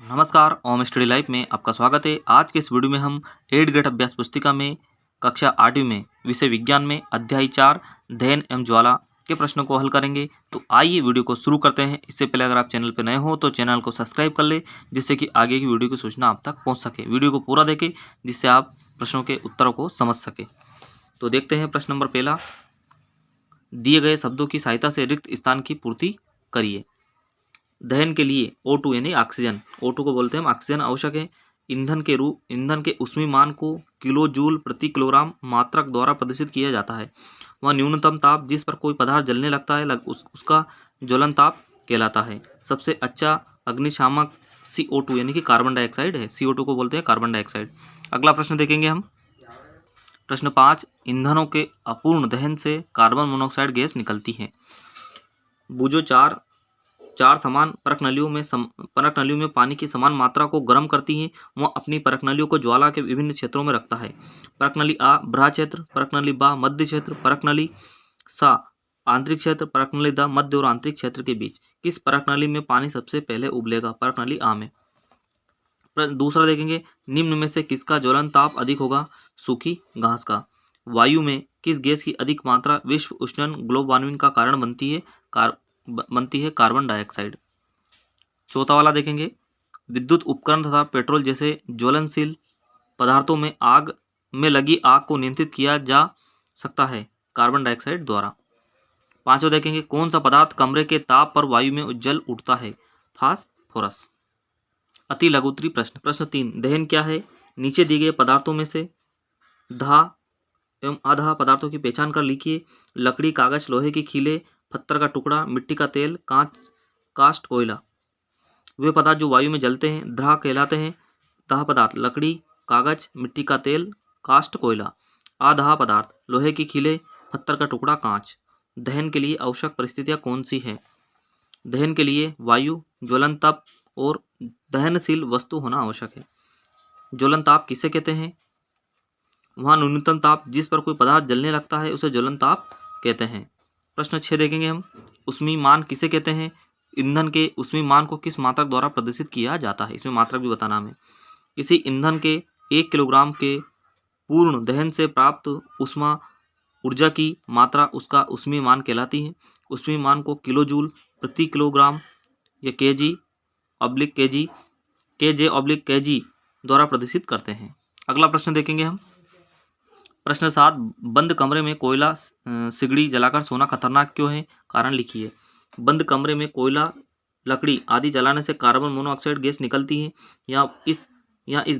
नमस्कार, ओम study life में आपका स्वागत है। आज के इस वीडियो में हम 8th ग्रेड अभ्यास पुस्तिका में कक्षा 8वीं में विषय विज्ञान में अध्याय 4 दहन एवं ज्वाला के प्रश्नों को हल करेंगे। तो आइए वीडियो को शुरू करते हैं। इससे पहले अगर आप चैनल पर नए हो तो चैनल को सब्सक्राइब कर ले, जिससे कि आगे की वीडियो की सूचना आप तक पहुँच सके। वीडियो को पूरा देखें जिससे आप प्रश्नों के उत्तरों को समझ सके। तो देखते हैं प्रश्न नंबर पहला। दिए गए शब्दों की सहायता से रिक्त स्थान की पूर्ति करिए। दहन के लिए O2 यानी ऑक्सीजन, O2 को बोलते हैं हम, ऑक्सीजन आवश्यक है। ईंधन के ऊष्मीय मान को किलो जूल प्रति किलोग्राम मात्रक द्वारा प्रदर्शित किया जाता है। वह न्यूनतम ताप जिस पर कोई पदार्थ जलने लगता है उसका ज्वलन ताप कहलाता है। सबसे अच्छा अग्निशामक CO2 यानी कि कार्बन डाइऑक्साइड है। CO2 को बोलते हैं कार्बन डाइऑक्साइड। अगला प्रश्न देखेंगे हम। प्रश्न 5, ईंधनों के अपूर्ण दहन से कार्बन मोनोऑक्साइड गैस निकलती है। बुझो चार समान परख नलियों में पानी की समान मात्रा को गर्म करती हैं। वह अपनी परख नलियों को ज्वाला के विभिन्न क्षेत्रों में रखता है। परख नली आ ब्राह क्षेत्र, परख नली बा मध्य क्षेत्र, परख नली सा आंतरिक क्षेत्र, परख नली द मध्य और आंतरिक क्षेत्र के बीच। किस परख नली में पानी सबसे पहले उबलेगा? परख नली आ में। दूसरा देखेंगे, निम्न में से किसका ज्वलन ताप अधिक होगा? सूखी घास का। वायु में किस गैस की अधिक मात्रा विश्व उष्णन ग्लोबल वार्मिंग का कारण बनती है? Carbon dioxide. चौथा वाला देखेंगे, विद्युत उपकरण तथा पेट्रोल जैसे ज्वलनशील पदार्थों में आग में लगी आग को नियंत्रित किया जा सकता है कार्बन डाइऑक्साइड द्वारा। पांचवा देखेंगे, कौन सा पदार्थ कमरे के ताप पर वायु में उज्जल उठता है? फास्फोरस। अति लघु उत्तरीय प्रश्न। प्रश्न 3, दहन क्या है? नीचे दिए गए पदार्थों में से धा एवं अधा पदार्थों की पहचान कर लिखिए। लकड़ी, कागज, लोहे की खीले, पत्थर का टुकड़ा, मिट्टी का तेल, कास्ट, कोयला। वे पदार्थ जो वायु में जलते हैं द्रह कहलाते हैं। दाह पदार्थ लकड़ी, कागज, मिट्टी का तेल, कास्ट, कोयला। अदाह पदार्थ लोहे की खीले, पत्थर का टुकड़ा, कांच। दहन के लिए आवश्यक परिस्थितियां कौन सी हैं? दहन के लिए वायु, ज्वलन ताप और दहनशील वस्तु होना आवश्यक है। ज्वलन ताप किसे कहते हैं? वहाँ न्यूनतम ताप जिस पर कोई पदार्थ जलने लगता है उसे ज्वलन ताप कहते हैं। प्रश्न 6 देखेंगे हम। ऊष्मीय मान किसे कहते हैं? ईंधन के ऊष्मीय मान को किस मात्रक द्वारा प्रदर्शित किया जाता है? इसमें मात्रक भी बताना हमें। किसी ईंधन के 1 किलोग्राम के पूर्ण दहन से प्राप्त ऊष्मा ऊर्जा की मात्रा उसका ऊष्मीय मान कहलाती है। ऊष्मीय मान को किलो जूल प्रति किलोग्राम या KJ/kg द्वारा प्रदर्शित करते हैं। अगला प्रश्न देखेंगे हम। प्रश्न 7, बंद कमरे में कोयला सिगड़ी जलाकर सोना खतरनाक क्यों है? कारण लिखिए। बंद कमरे में कोयला, लकड़ी आदि जलाने से कार्बन मोनोऑक्साइड गैस निकलती है। या इस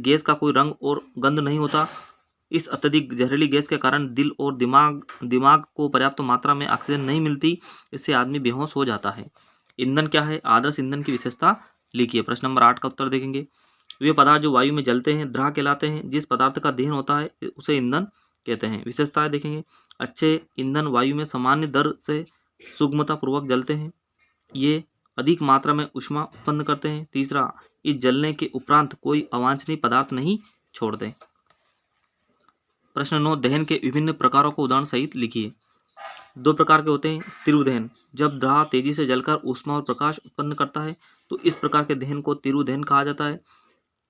गैस का कोई रंग और गंध नहीं होता। इस अत्यधिक जहरीली गैस के कारण दिल और दिमाग को पर्याप्त मात्रा में ऑक्सीजन नहीं मिलती। इससे आदमी बेहोश हो जाता है। ईंधन क्या है? आदर्श ईंधन की विशेषता लिखिए। प्रश्न नंबर 8 का उत्तर देखेंगे। वे पदार्थ जो वायु में जलते हैं द्रह कहलाते हैं। जिस पदार्थ का दहन होता है उसे ईंधन कहते हैं। विशेषताएं देखेंगे। अच्छे ईंधन वायु में सामान्य दर से सुगमता पूर्वक जलते हैं। ये अधिक मात्रा में ऊष्मा उत्पन्न करते हैं। तीसरा, इस जलने के उपरांत कोई अवांछनीय पदार्थ नहीं छोड़ते। प्रश्न 9, दहन के विभिन्न प्रकारों को उदाहरण सहित लिखिए। 2 प्रकार के होते हैं। तीव्र दहन, जब द्रह तेजी से जलकर ऊष्मा और प्रकाश उत्पन्न करता है तो इस प्रकार के दहन को तीव्र दहन कहा जाता है।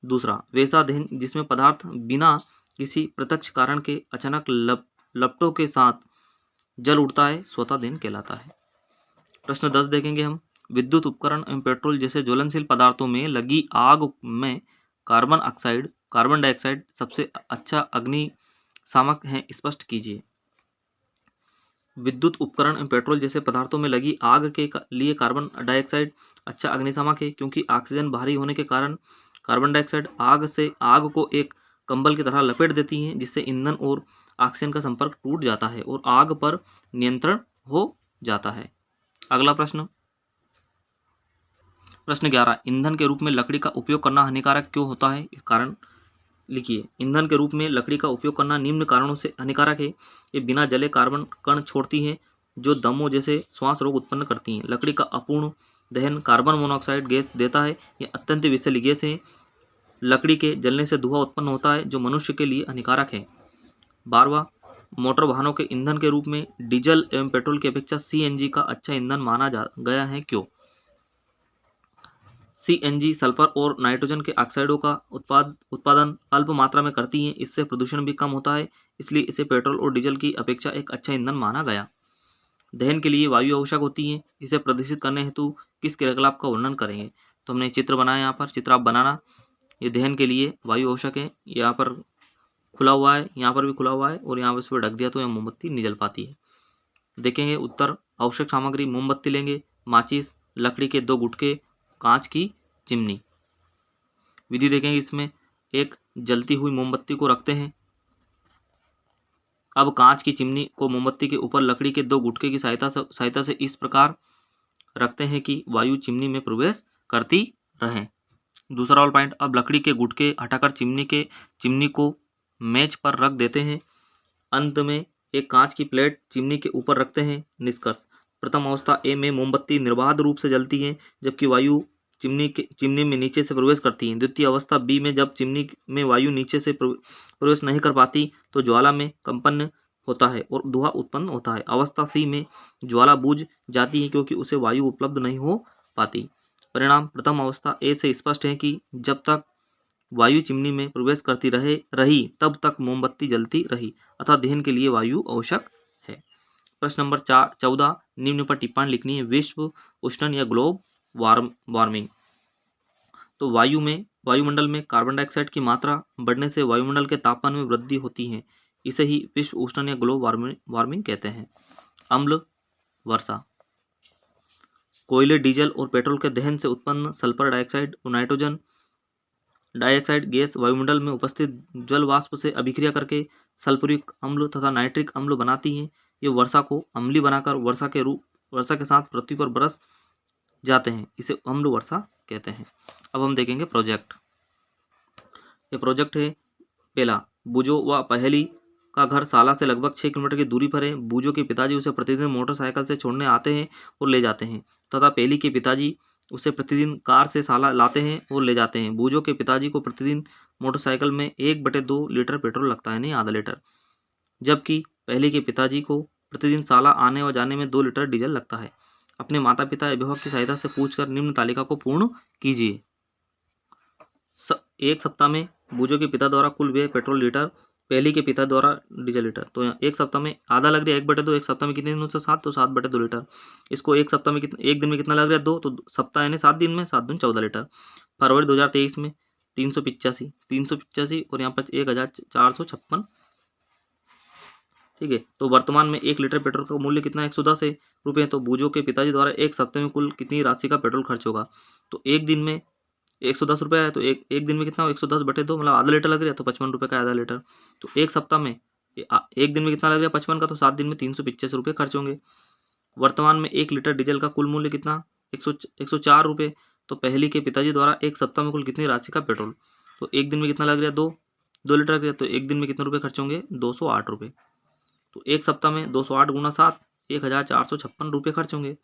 दूसरा, वैसा दहन जिसमें पदार्थ बिना किसी प्रत्यक्ष कारण के अचानक लपटों के साथ जल उठता है, स्वतः दहन कहलाता है। प्रश्न 10 देखेंगे हम। विद्युत उपकरण एवं पेट्रोल जैसे ज्वलनशील पदार्थों में लगी आग में कार्बन डाइऑक्साइड सबसे अच्छा अग्निशामक है, स्पष्ट कीजिए। विद्युत उपकरण एवं पेट्रोल जैसे पदार्थों में लगी आग के लिए कार्बन डाइऑक्साइड अच्छा अग्निशामक है, क्योंकि ऑक्सीजन भारी होने के कारण कार्बन डाइऑक्साइड आग को एक कंबल की तरह लपेट देती है, जिससे ईंधन और ऑक्सीजन का संपर्क टूट जाता है और आग पर नियंत्रण हो जाता है। अगला प्रश्न 11, ईंधन के रूप में लकड़ी का उपयोग करना हानिकारक क्यों होता है? कारण लिखिए। ईंधन के रूप में लकड़ी का उपयोग करना निम्न कारणों से हानिकारक है। ये बिना जले कार्बन कण छोड़ती हैं जो दमों जैसे श्वास रोग उत्पन्न करती हैं। लकड़ी का अपूर्ण दहन कार्बन मोनोऑक्साइड गैस देता है। यह अत्यंत विषैली गैस है। लकड़ी के जलने से धुआं उत्पन्न होता है जो मनुष्य के लिए हानिकारक है। 12वां, मोटर वाहनों के ईंधन के रूप में डीजल एवं पेट्रोल की अपेक्षा CNG का अच्छा ईंधन माना गया है, क्यों? CNG सल्फर और नाइट्रोजन के ऑक्साइडों का उत्पादन अल्प मात्रा में करती हैं, इससे प्रदूषण भी कम होता है, इसलिए इसे पेट्रोल और डीजल की अपेक्षा एक अच्छा ईंधन माना गया। दहन के लिए वायु आवश्यक होती है, इसे प्रदूषित करने हेतु किस क्रियाकलाप का वर्णन करेंगे। तो हमने चित्र बनाया, यहाँ पर चित्र आप बनाना। ये दहन के लिए वायु आवश्यक है, यहाँ पर खुला हुआ है, यहाँ पर भी खुला हुआ है और यहाँ पर इस पर ढक दिया तो यह मोमबत्ती नहीं जल पाती है। देखेंगे उत्तर, आवश्यक सामग्री मोमबत्ती लेंगे, माचिस, लकड़ी के 2 गुटके, कांच की चिमनी। विधि देखेंगे इसमें, एक जलती हुई मोमबत्ती को रखते हैं। अब कांच की चिमनी को मोमबत्ती के ऊपर लकड़ी के 2 गुटके की सहायता से इस प्रकार रखते हैं कि वायु चिमनी में प्रवेश करती रहे। दूसरा वाला पॉइंट, अब लकड़ी के गुटके हटाकर चिमनी को मेज पर रख देते हैं। अंत में एक कांच की प्लेट चिमनी के ऊपर रखते हैं। निष्कर्ष, प्रथम अवस्था ए में मोमबत्ती निर्बाध रूप से जलती है, जबकि वायु चिमनी में नीचे से प्रवेश करती है। द्वितीय अवस्था बी में जब चिमनी में वायु नीचे से प्रवेश नहीं कर पाती तो ज्वाला में कंपन होता है और धुआं उत्पन्न होता है। अवस्था सी में ज्वाला बुझ जाती है क्योंकि उसे वायु उपलब्ध नहीं हो पाती। परिणाम, प्रथम अवस्था ए से स्पष्ट है कि जब तक वायु चिमनी में प्रवेश करती रही तब तक मोमबत्ती जलती रही, अतः दहन के लिए वायु आवश्यक है। प्रश्न नंबर 14, निम्न पर टिप्पणी लिखनी है। विश्व उष्णन या ग्लोब वार्मिंग। तो वायुमंडल में कार्बन डाइऑक्साइड की मात्रा बढ़ने से वायुमंडल के तापमान में वृद्धि होती है, इसे ही विश्व उष्णन या ग्लोब वार्मिंग कहते हैं। अम्ल वर्षा, कोयले, डीजल और पेट्रोल के दहन से उत्पन्न सल्फर डाइऑक्साइड और नाइट्रोजन डाइऑक्साइड गैस वायुमंडल में उपस्थित जल वाष्प से अभिक्रिया करके सल्फ्यूरिक अम्ल तथा नाइट्रिक अम्ल बनाती हैं। ये वर्षा को अम्लीय बनाकर वर्षा के साथ पृथ्वी पर बरस जाते हैं, इसे अम्ल वर्षा कहते हैं। अब हम देखेंगे प्रोजेक्ट। ये प्रोजेक्ट है पहला, बूजो व पहेली का घर साला से लगभग 6 किलोमीटर की दूरी पर है। बूजो के पिताजी उसे प्रतिदिन मोटरसाइकिल से छोड़ने आते हैं और ले जाते हैं तथा पहेली के पिताजी उसे प्रतिदिन कार से साला लाते हैं और ले जाते हैं। बूजो के पिताजी को प्रतिदिन मोटरसाइकिल में 1/2 लीटर पेट्रोल लगता है, नहीं आधा लीटर, जबकि पहेली के पिताजी को प्रतिदिन साला आने व जाने में 2 लीटर डीजल लगता है। अपने माता पिता अभिभावक की सहायता से पूछकर निम्न तालिका को पूर्ण कीजिए। एक सप्ताह में बूजो के पिता द्वारा कुल व्यय पेट्रोल लीटर, पहली के पिता द्वारा डीजल लीटर। तो यहाँ एक सप्ताह में आधा लग रहा है 1/2, एक सप्ताह में कितने दिन से 7, तो 7/2 लीटर। इसको एक सप्ताह में एक दिन में कितना लग रहा है 2, तो सप्ताह यानी 7 दिन में 7 दिन 14 लीटर। फरवरी 2023 में 385 और यहाँ पर 1456। ठीक है, तो वर्तमान में 1 लीटर पेट्रोल का मूल्य कितना है 110 रुपये। तो बूजो के पिताजी द्वारा एक सप्ताह में कुल कितनी राशि का पेट्रोल खर्च होगा। तो एक दिन में 110 रुपये है, तो एक दिन में कितना 110/2, मतलब आधा लीटर लग रहा है, तो 55 रुपये का आधा लीटर। तो एक सप्ताह में एक दिन में कितना लग रहा है 55 का, तो 7 दिन में 385 रुपये खर्च होंगे। वर्तमान में 1 लीटर डीजल का कुल मूल्य कितना 104 रुपये। तो पहली के पिताजी द्वारा एक सप्ताह में कुल कितनी राशि का पेट्रोल, तो एक दिन में कितना लग रहा है 2 लीटर का, तो एक दिन में कितने रुपये खर्च होंगे 208 रुपये। तो एक सप्ताह में 208 × 7 1456 रुपये खर्च होंगे।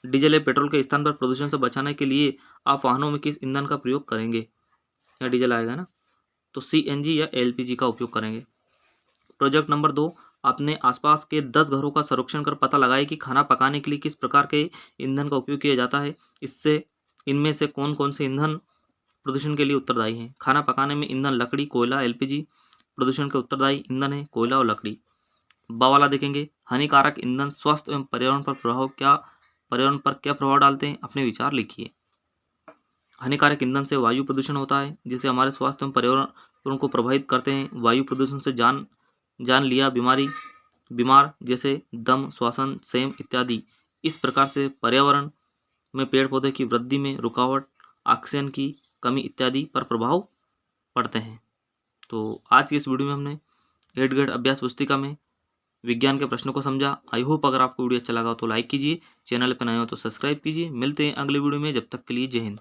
डीजल या पेट्रोल के स्थान पर प्रदूषण से बचाने के लिए आप वाहनों में किस ईंधन का प्रयोग करेंगे। या डीजल आएगा ना, तो CNG या LPG का उपयोग करेंगे। प्रोजेक्ट नंबर 2, अपने आसपास के 10 घरों का सर्वेक्षण कर पता लगाएं कि खाना पकाने के लिए किस प्रकार के ईंधन का उपयोग किया जाता है। इनमें से कौन कौन से ईंधन प्रदूषण के लिए उत्तरदायी हैं। खाना पकाने में ईंधन लकड़ी, कोयला, LPG प्रदूषण के उत्तरदायी ईंधन है, कोयला और लकड़ी। वाला देखेंगे, हानिकारक ईंधन स्वास्थ्य एवं पर्यावरण पर क्या प्रभाव डालते हैं, अपने विचार लिखिए। हानिकारक ईंधन से वायु प्रदूषण होता है, जिससे हमारे स्वास्थ्य एवं पर्यावरण को प्रभावित करते हैं। वायु प्रदूषण से जान लिया बीमार जैसे दम, श्वसन, सेम इत्यादि। इस प्रकार से पर्यावरण में पेड़ पौधे की वृद्धि में रुकावट, ऑक्सीजन की कमी इत्यादि पर प्रभाव पड़ते हैं। तो आज की इस वीडियो में हमने 8th ग्रेड अभ्यास पुस्तिका में विज्ञान के प्रश्नों को समझा। आई होप अगर आपको वीडियो अच्छा लगा तो लाइक कीजिए, चैनल पर नए हो तो सब्सक्राइब कीजिए। मिलते हैं अगले वीडियो में, जब तक के लिए जय हिंद।